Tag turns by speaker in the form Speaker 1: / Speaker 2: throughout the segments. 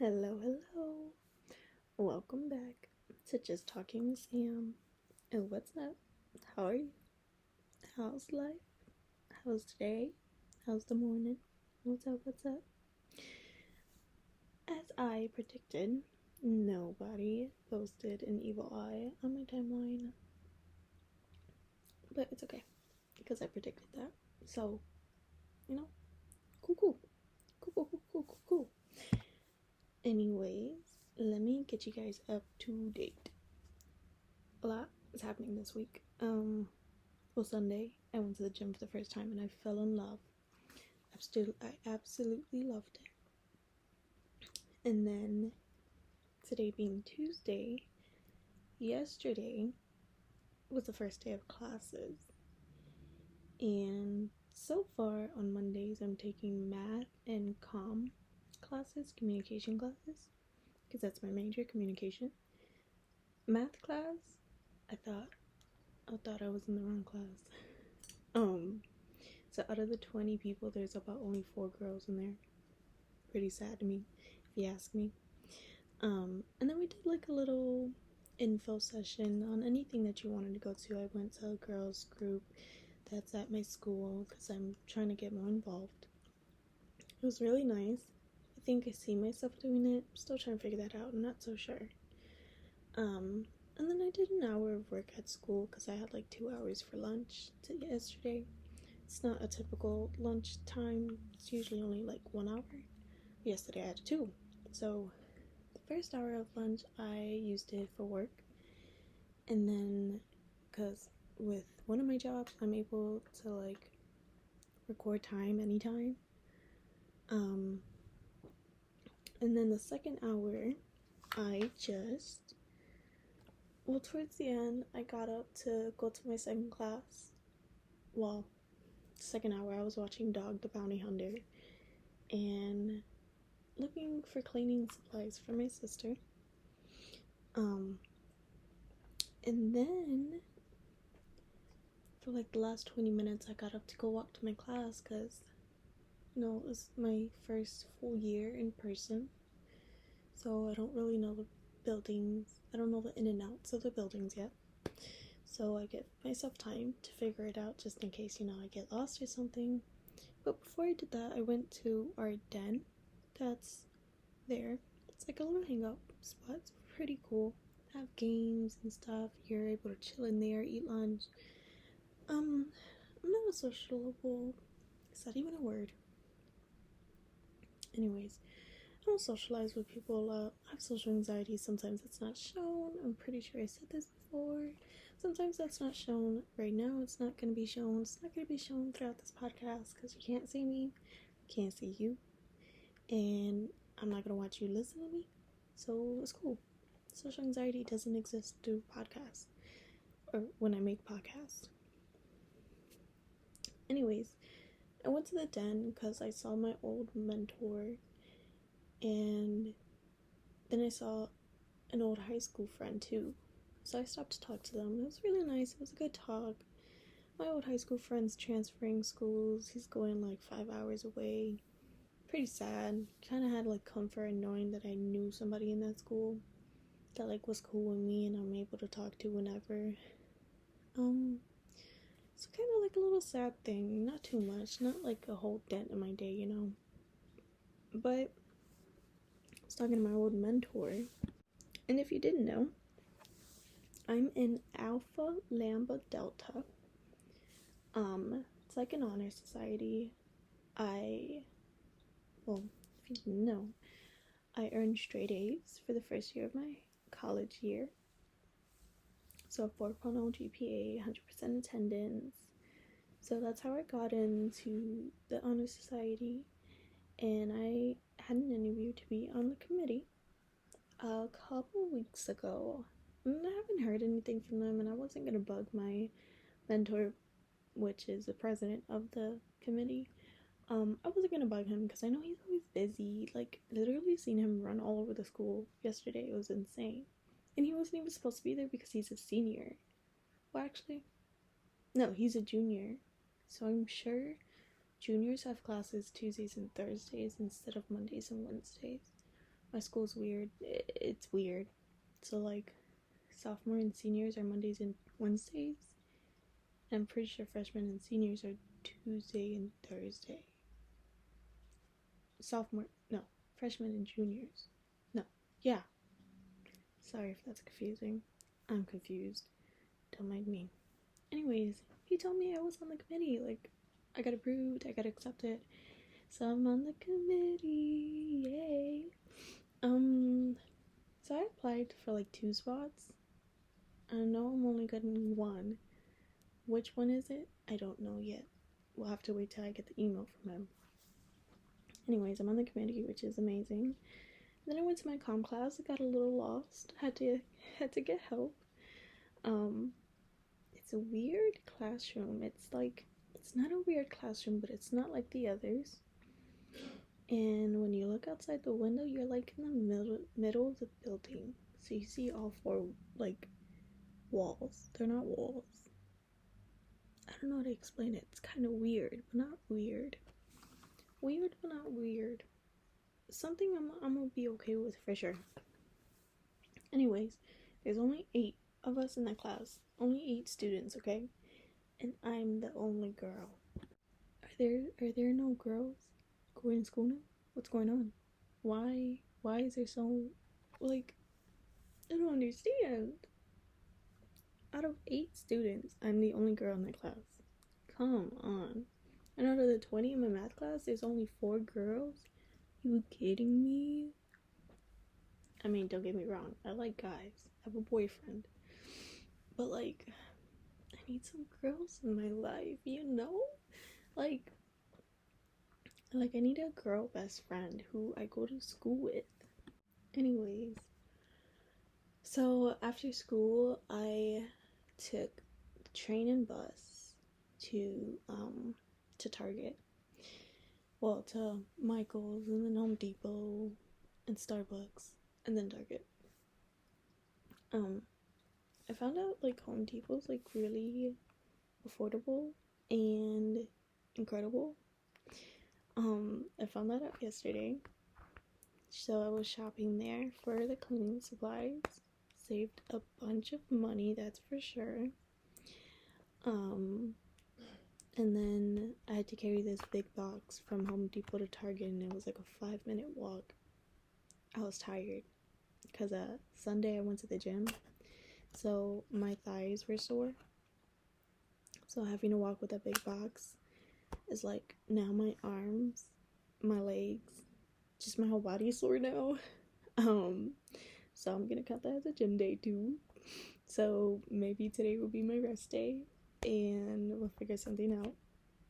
Speaker 1: Hello, hello. Welcome back to Just Talking with Sam. And what's up? How are you? How's life? How's today? How's the morning? What's up? What's up? As I predicted, nobody posted an evil eye on my timeline. But it's okay, because I predicted that. So, cool. Anyways, let me get you guys up to date. A lot is happening this week. Sunday, I went to the gym for the first time and I fell in love. I absolutely loved it. And then, today being Tuesday, yesterday was the first day of classes. And so far on Mondays, I'm taking math and communication classes, because that's my major, communication. Math class, I thought I was in the wrong class. So out of the 20 people, there's about only 4 girls in there. Pretty sad to me, if you ask me. And then we did like a little info session on anything that you wanted to go to. I went to a girls group that's at my school because I'm trying to get more involved. It was really nice. I think I see myself doing it. I'm still trying to figure that out. I'm not so sure. And then I did an hour of work at school because I had like 2 hours for lunch yesterday. It's not a typical lunch time. It's usually only like 1 hour. Yesterday I had 2. So the first hour of lunch I used it for work. And then, because with one of my jobs, I'm able to like record time anytime. And then the second hour, towards the end, I got up to go to my second class. Well, second hour, I was watching Dog the Bounty Hunter and looking for cleaning supplies for my sister. And then for like the last 20 minutes, I got up to go walk to my class because, it was my first full year in person. So I don't really know the buildings. I don't know the in and outs of the buildings yet. So I give myself time to figure it out just in case, I get lost or something. But before I did that, I went to our den that's there. It's like a little hangout spot. It's pretty cool. Have games and stuff. You're able to chill in there, eat lunch. I'm not a sociable. Is that even a word? Anyways, I don't socialize with people a lot. I have social anxiety. Sometimes it's not shown. I'm pretty sure I said this before. Sometimes that's not shown. Right now, it's not going to be shown. It's not going to be shown throughout this podcast because you can't see me. I can't see you. And I'm not going to watch you listen to me. So it's cool. Social anxiety doesn't exist through podcasts or when I make podcasts. Anyways, I went to the den because I saw my old mentor, and then I saw an old high school friend too. So I stopped to talk to them. It was really nice. It was a good talk. My old high school friend's transferring schools. He's going like 5 hours away. Pretty sad. Kind of had like comfort in knowing that I knew somebody in that school that like was cool with me and I'm able to talk to whenever. So kind of like a little sad thing. Not too much. Not like a whole dent in my day, But I was talking to my old mentor. And if you didn't know, I'm in Alpha Lambda Delta. It's like an honor society. If you didn't know, I earned straight A's for the first year of my college year. So 4.0 GPA, 100% attendance. So that's how I got into the honor society. And I had an interview to be on the committee a couple weeks ago. And I haven't heard anything from them, and I wasn't going to bug my mentor, which is the president of the committee. I wasn't going to bug him because I know he's always busy. Like, literally seen him run all over the school yesterday. It was insane. And he wasn't even supposed to be there because he's a senior. Well, actually, no, he's a junior. So I'm sure juniors have classes Tuesdays and Thursdays instead of Mondays and Wednesdays. My school's weird. It's weird. So, like, sophomore and seniors are Mondays and Wednesdays. I'm pretty sure freshmen and seniors are Tuesday and Thursday. Sophomore, no, freshmen and juniors. No, yeah. Sorry if that's confusing. I'm confused. Don't mind me. Anyways, he told me I was on the committee. Like, I got approved, I got accepted. So I'm on the committee. Yay. So I applied for like 2 spots. I know I'm only getting 1. Which one is it? I don't know yet. We'll have to wait till I get the email from him. Anyways, I'm on the committee, which is amazing. Then I went to my comm class. I got a little lost. Had to get help. It's a weird classroom. It's not a weird classroom, but it's not like the others. And when you look outside the window, you're like in the middle of the building. So you see all 4 like walls. They're not walls. I don't know how to explain it. It's kind of weird, but not weird. Weird, but not weird. Something I'm gonna be okay with for sure. Anyways, there's only 8 of us in that class. Only 8 students, okay? And I'm the only girl. Are there no girls going to school now? What's going on? Why is there so, like, I don't understand. Out of 8 students, I'm the only girl in the class. Come on. And out of the 20 in my math class, there's only 4 girls? You kidding me? I mean, don't get me wrong. I like guys. I have a boyfriend. But, like, I need some girls in my life, you know? Like I need a girl best friend who I go to school with. Anyways, so after school, I took the train and bus to Target. Well, to Michael's and then Home Depot and Starbucks and then Target. I found out like Home Depot's like really affordable and incredible. I found that out yesterday. So I was shopping there for the cleaning supplies. Saved a bunch of money, that's for sure. And then I had to carry this big box from Home Depot to Target, and it was like a 5-minute walk. I was tired because Sunday I went to the gym, so my thighs were sore. So having to walk with that big box is like now my arms, my legs, just my whole body is sore now. So I'm gonna count that as a gym day too. So maybe today will be my rest day, and we'll figure something out.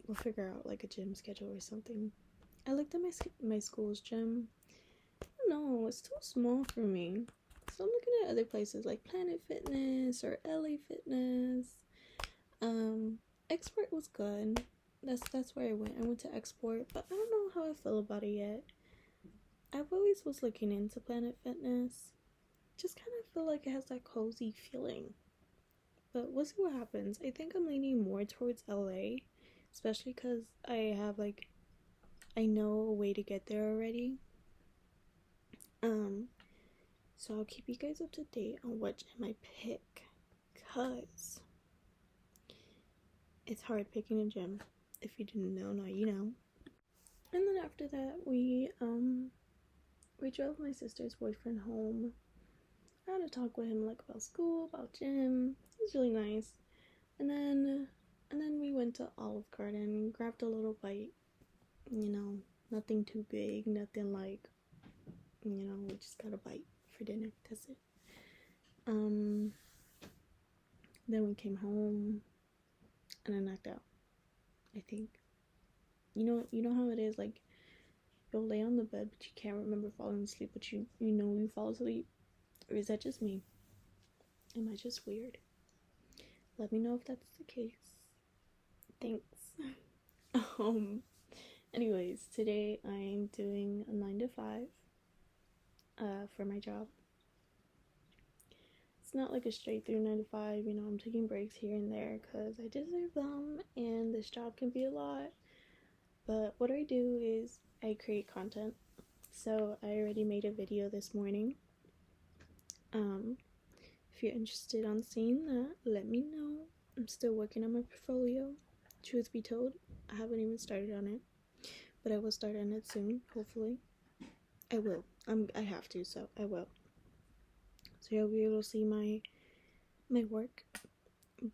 Speaker 1: We'll figure out like a gym schedule or something. I looked at my school's gym. I don't know, it's too small for me. So I'm looking at other places like Planet Fitness or LA Fitness. Export was good. That's where I went. I went to Export, but I don't know how I feel about it yet. I've always was looking into Planet Fitness. Just kind of feel like it has that cozy feeling. But we'll see what happens. I think I'm leaning more towards LA, especially because I know a way to get there already. So I'll keep you guys up to date on what gym I pick, cause it's hard picking a gym. If you didn't know, now you know. And then after that, we drove my sister's boyfriend home. I had to talk with him like about school, about gym. It was really nice. And then we went to Olive Garden, grabbed a little bite. You know, nothing too big, nothing like, you know, we just got a bite for dinner. That's it. Then we came home and I knocked out, I think. You know how it is, like you'll lay on the bed but you can't remember falling asleep, but you know you fall asleep. Or is that just me? Am I just weird? Let me know if that's the case. Thanks. Anyways, today I'm doing a 9 to 5 for my job. It's not like a straight through 9 to 5, you know, I'm taking breaks here and there because I deserve them and this job can be a lot. But what I do is I create content. So I already made a video this morning. If you're interested on seeing that, let me know. I'm still working on my portfolio. Truth be told, I haven't even started on it, but I will start on it soon, hopefully. I will. I have to, so I will. So you'll be able to see my work.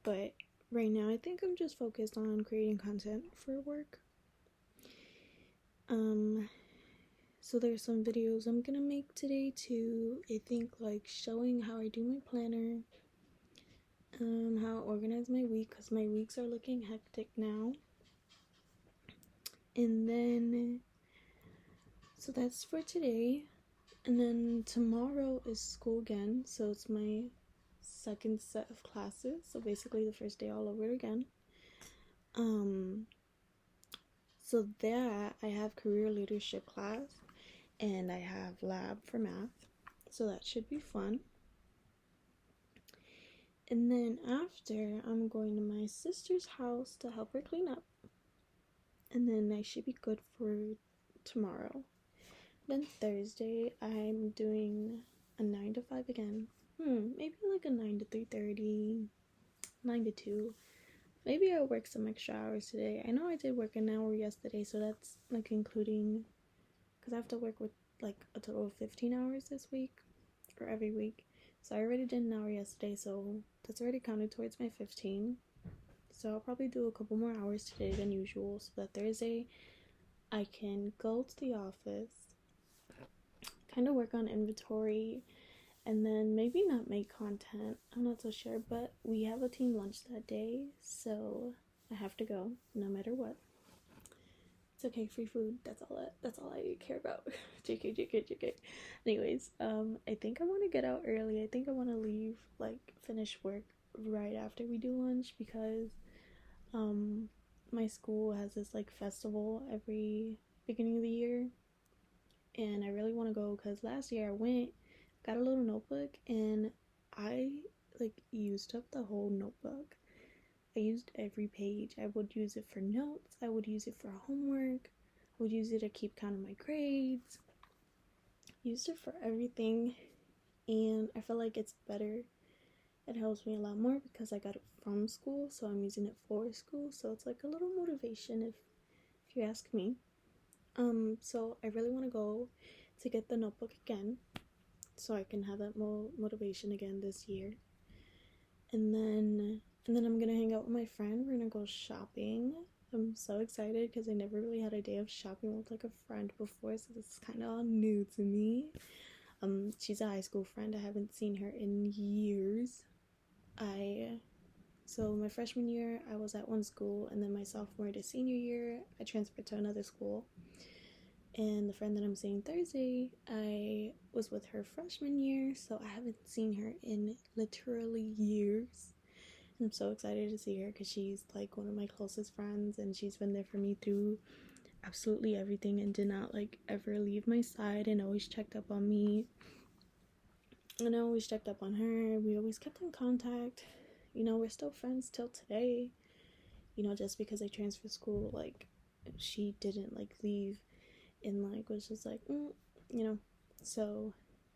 Speaker 1: But right now, I think I'm just focused on creating content for work. So there's some videos I'm gonna make today too. I think like showing how I do my planner, how I organize my week, because my weeks are looking hectic now. And then, so that's for today. And then tomorrow is school again, so it's my second set of classes. So basically the first day all over again. So there I have career leadership class and I have lab for math. So that should be fun. And then after, I'm going to my sister's house to help her clean up. And then I should be good for tomorrow. Then Thursday, I'm doing a 9 to 5 again. Maybe like a 9 to 3:30, 9 to 2. Maybe I'll work some extra hours today. I know I did work an hour yesterday, so that's like including, because I have to work with like a total of 15 hours this week, or every week. So I already did an hour yesterday, so that's already counted towards my 15. So I'll probably do a couple more hours today than usual, so that Thursday I can go to the office, kind of work on inventory, and then maybe not make content. I'm not so sure, but we have a team lunch that day, so I have to go no matter what. It's okay, free food. That's all I care about. JK. Anyways, I think I want to get out early. I think I want to leave, like, finish work right after we do lunch, because my school has this like festival every beginning of the year, and I really want to go because last year I went, got a little notebook, and I like used up the whole notebook. I used every page. I would use it for notes, I would use it for homework, I would use it to keep count of my grades, used it for everything. And I feel like it's better, it helps me a lot more because I got it from school, so I'm using it for school, so it's like a little motivation if you ask me. So I really want to go to get the notebook again, so I can have that motivation again this year. And then I'm gonna hang out with my friend. We're gonna go shopping. I'm so excited because I never really had a day of shopping with like a friend before, so this is kind of all new to me. She's a high school friend. I haven't seen her in years. So my freshman year I was at one school, and then my sophomore to senior year I transferred to another school. And the friend that I'm seeing Thursday, I was with her freshman year, so I haven't seen her in literally years. And I'm so excited to see her because she's like one of my closest friends, and she's been there for me through absolutely everything and did not like ever leave my side, and always checked up on me. And I always checked up on her. We always kept in contact. You know, we're still friends till today. You know, just because I transferred school, like, she didn't like leave and like was just like, you know. So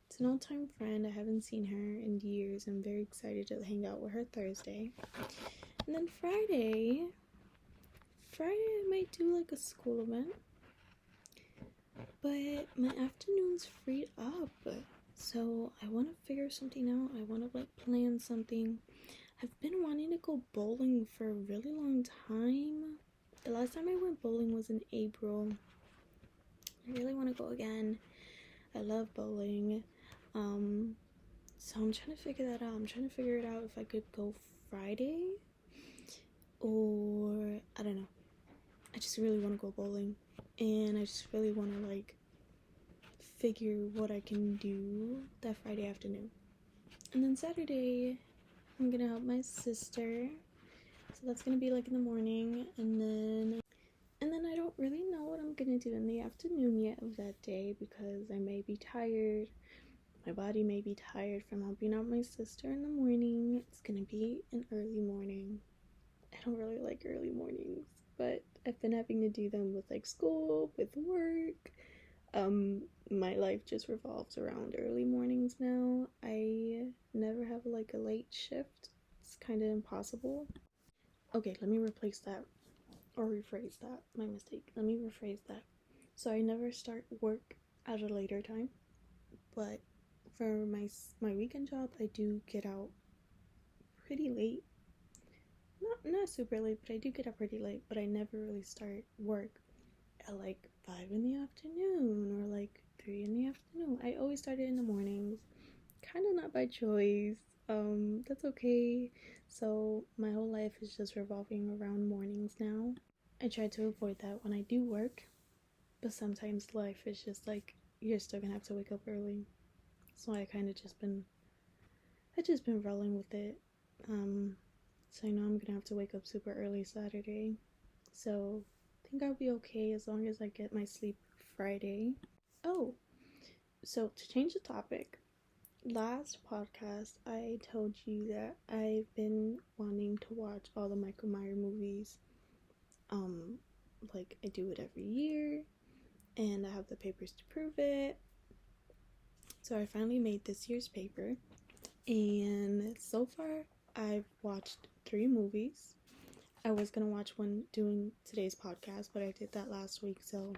Speaker 1: it's an old-time friend. I haven't seen her in years. I'm very excited to hang out with her Thursday. And then Friday I might do like a school event, but my afternoon's freed up, so I want to figure something out. I want to like plan something. I've been wanting to go bowling for a really long time. The last time I went bowling was in April. I really want to go again. I love bowling. So I'm trying to figure that out. I'm trying to figure it out if I could go Friday, or I don't know. I just really want to go bowling, and I just really want to like figure what I can do that Friday afternoon. And then Saturday I'm gonna help my sister, so that's gonna be like in the morning. And then I don't really know what I'm gonna do in the afternoon yet of that day, because I may be tired. My body may be tired from helping out my sister in the morning. It's gonna be an early morning. I don't really like early mornings, but I've been having to do them with like school, with work. My life just revolves around early mornings now. I never have like a late shift. It's kind of impossible. Okay, let me replace that or rephrase that. My mistake. Let me rephrase that. So I never start work at a later time, but for my weekend job, I do get out pretty late. Not super late, but I do get up pretty late. But I never really start work at like 5 in the afternoon or like 3 in the afternoon. I always start it in the mornings. Kind of not by choice. That's okay. So my whole life is just revolving around mornings now. I try to avoid that when I do work, but sometimes life is just like you're still gonna have to wake up early. So I just been rolling with it. So I know I'm gonna have to wake up super early Saturday. So I think I'll be okay as long as I get my sleep Friday. Oh, so to change the topic, last podcast I told you that I've been wanting to watch all the Michael Myers movies. Um, like I do it every year, and I have the papers to prove it. So I finally made this year's paper, and so far I've watched 3 movies. I was gonna watch one doing today's podcast, but I did that last week, so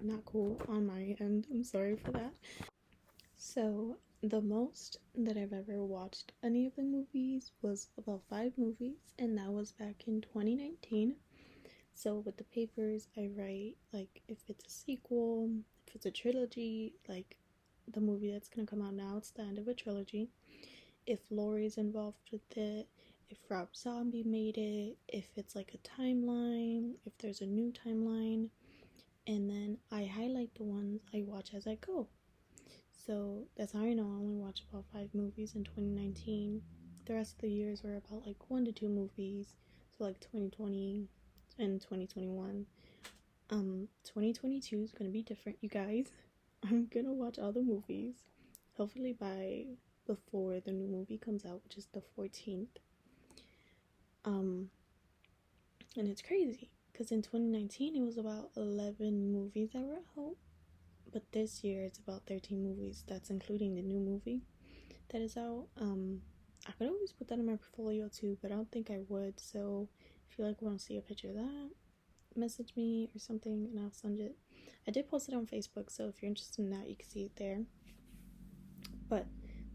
Speaker 1: not cool on my end. I'm sorry for that. So the most that I've ever watched any of the movies was about 5 movies, and that was back in 2019. So with the papers, I write like if it's a sequel, if it's a trilogy, like the movie that's gonna come out now, it's the end of a trilogy. If Laurie's involved with it, if Rob Zombie made it, if it's like a timeline, if there's a new timeline, and then I highlight the ones I watch as I go. So that's how I know I only watched about 5 movies in 2019. The rest of the years were about like 1 to 2 movies. So like 2020 and 2021. 2022 is gonna be different, you guys. I'm gonna watch all the movies. Hopefully by before the new movie comes out, which is the 14th. And it's crazy because in 2019 it was about 11 movies that were out, but this year it's about 13 movies. That's including the new movie that is out. I could always put that in my portfolio too, but I don't think I would. So if you like want to see a picture of that, message me or something and I'll send it. I did post it on Facebook, so if you're interested in that, you can see it there. But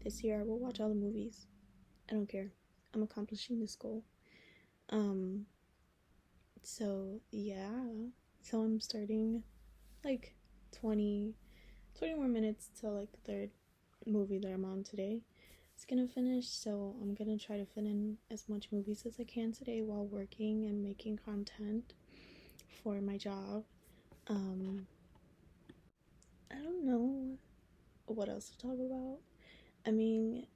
Speaker 1: this year I will watch all the movies. I don't care. I'm accomplishing this goal. So yeah. So I'm starting like 20 more minutes till like the third movie that I'm on today. It's gonna finish, so I'm gonna try to fit in as much movies as I can today while working and making content for my job. I don't know what else to talk about. I mean,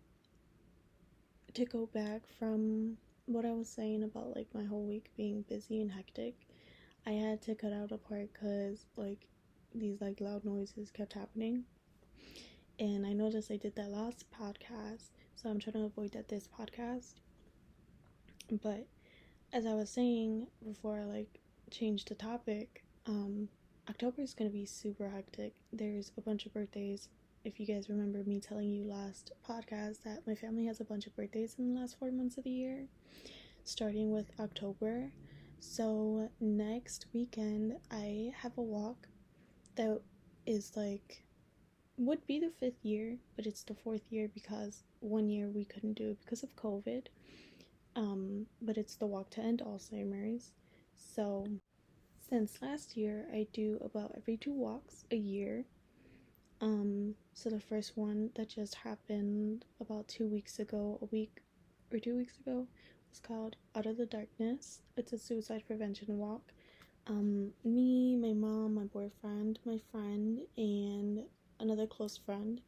Speaker 1: to go back from what I was saying about like my whole week being busy and hectic, I had to cut out a part because like these like loud noises kept happening, and I noticed I did that last podcast, so I'm trying to avoid that this podcast. But as I was saying before I like changed the topic, October is gonna be super hectic. There's a bunch of birthdays. If you guys remember me telling you last podcast that my family has a bunch of birthdays in the last 4 months of the year, starting with October. So next weekend I have a walk that is like would be the 5th year, but it's the 4th year because one year we couldn't do it because of COVID. But it's the walk to end Alzheimer's. So since last year, I do about every 2 walks a year. So the first one that just happened about 2 weeks ago, a week or 2 weeks ago, was called Out of the Darkness. It's a suicide prevention walk. Me, my mom, my boyfriend, my friend, and another close friend,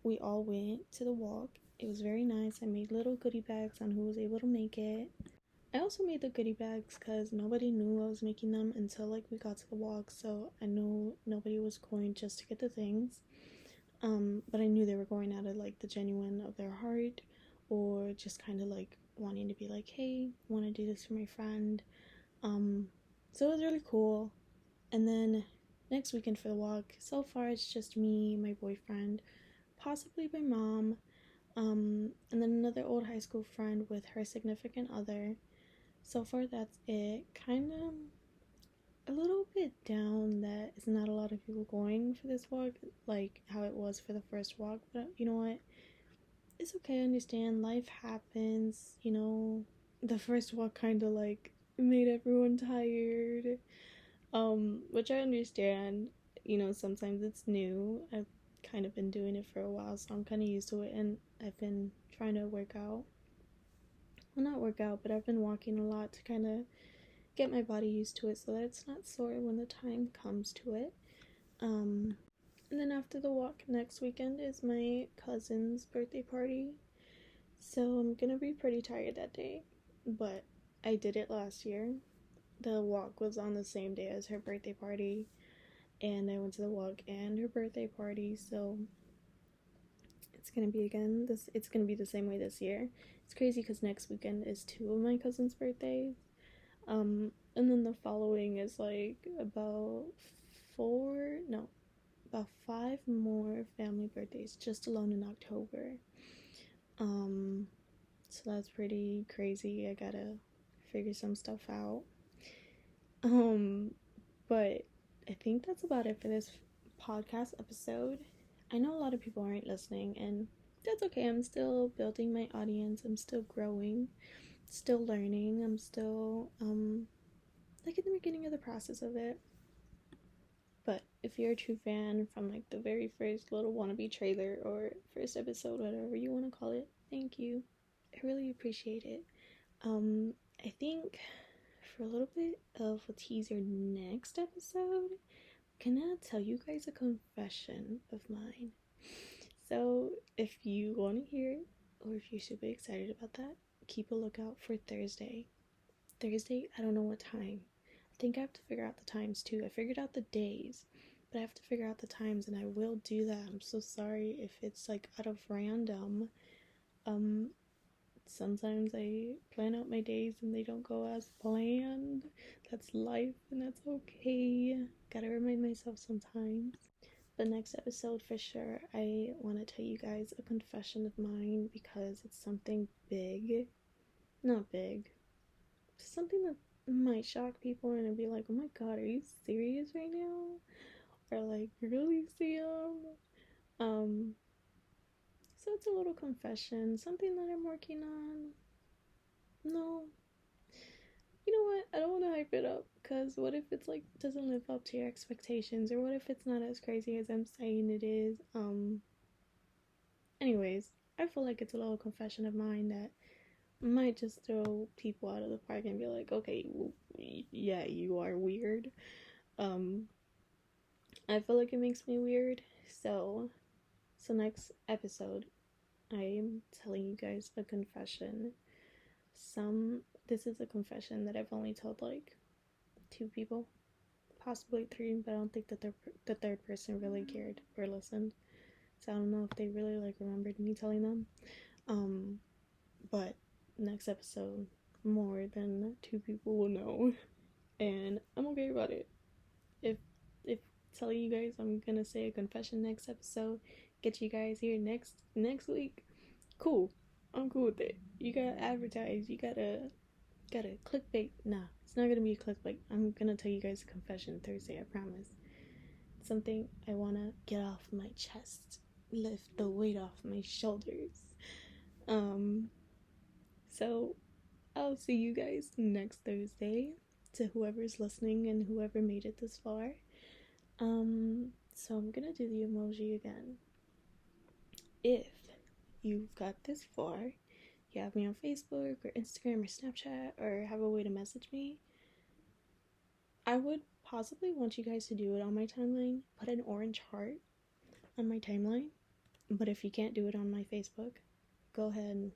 Speaker 1: we all went to the walk. It was very nice. I made little goodie bags on who was able to make it. I also made the goodie bags because nobody knew I was making them until like we got to the walk, so I knew nobody was going just to get the things. But I knew they were going out of like the genuine of their heart, or just kind of like wanting to be like, hey, I want to do this for my friend. So it was really cool. And then next weekend for the walk. So far, it's just me, my boyfriend, possibly my mom, and then another old high school friend with her significant other. So far, that's it. Kind of a little bit down that it's not a lot of people going for this walk, like how it was for the first walk. But you know what? It's okay. I understand. Life happens. The first walk kind of like made everyone tired. Which I understand. Sometimes it's new. I've kind of been doing it for a while, so I'm kind of used to it, and I've been trying to work out. Well, not work out, but I've been walking a lot to kind of get my body used to it so that it's not sore when the time comes to it. And then after the walk next weekend is my cousin's birthday party. So I'm gonna be pretty tired that day. But I did it last year. The walk was on the same day as her birthday party. And I went to the walk and her birthday party, so it's gonna be the same way this year. It's crazy because next weekend is 2 of my cousin's birthdays. And then the following is like about 5 more family birthdays just alone in October. So that's pretty crazy. I gotta figure some stuff out. But I think that's about it for this podcast episode. I know a lot of people aren't listening, and that's okay. I'm still building my audience. I'm still growing, still learning. I'm still like in the beginning of the process of it. But if you're a true fan from like the very first little wannabe trailer or first episode, whatever you want to call it, thank you. I really appreciate it. I think for a little bit of a teaser next episode, can I tell you guys a confession of mine? So if you want to hear it, or if you're super excited about that, keep a lookout for Thursday. I don't know what time. I think I have to figure out the times too. I figured out the days, but I have to figure out the times, and I will do that. I'm so sorry if it's like out of random. Sometimes I plan out my days and they don't go as planned. That's life, and that's okay. Gotta remind myself sometimes. But next episode for sure, I want to tell you guys a confession of mine because it's something big. Not big. Something that might shock people and be like, oh my god, are you serious right now? Or like, really, Sam? So it's a little confession, something that I'm working on. No, you know what? I don't want to hype it up because what if it's like doesn't live up to your expectations, or what if it's not as crazy as I'm saying it is? Anyways, I feel like it's a little confession of mine that might just throw people out of the park and be like, okay, well, yeah, you are weird. I feel like it makes me weird. So next episode, I am telling you guys a confession. This is a confession that I've only told like 2 people, possibly 3, but I don't think that the third person really cared or listened. So I don't know if they really like remembered me telling them. But next episode, more than 2 people will know, and I'm okay about it. If telling you guys I'm gonna say a confession next episode, get you guys here next week, cool. I'm cool with it. You gotta advertise. You gotta clickbait. Nah, it's not gonna be a clickbait. I'm gonna tell you guys a confession Thursday. I promise. It's something I wanna get off my chest, lift the weight off my shoulders. So I'll see you guys next Thursday. To whoever's listening and whoever made it this far. So I'm gonna do the emoji again. If you've got this far, you have me on Facebook or Instagram or Snapchat, or have a way to message me, I would possibly want you guys to do it on my timeline. Put an orange heart on my timeline. But if you can't do it on my Facebook, go ahead and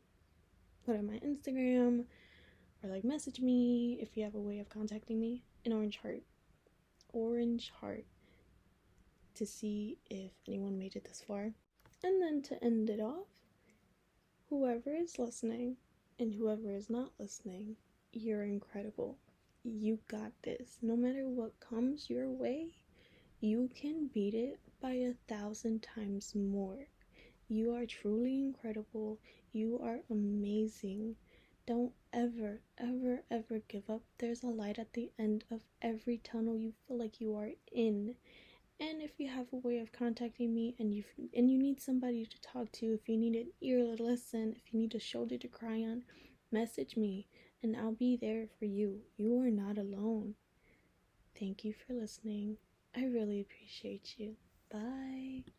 Speaker 1: put it on my Instagram, or like message me if you have a way of contacting me. An orange heart, to see if anyone made it this far. And then to end it off, whoever is listening and whoever is not listening, you're incredible. You got this. No matter what comes your way, You can beat it by 1,000 times more. You are truly incredible. You are amazing. Don't ever, ever, ever give up. There's a light at the end of every tunnel you feel like you are in. And if you have a way of contacting me and you need somebody to talk to, if you need an ear to listen, if you need a shoulder to cry on, message me and I'll be there for you. You are not alone. Thank you for listening. I really appreciate you. Bye.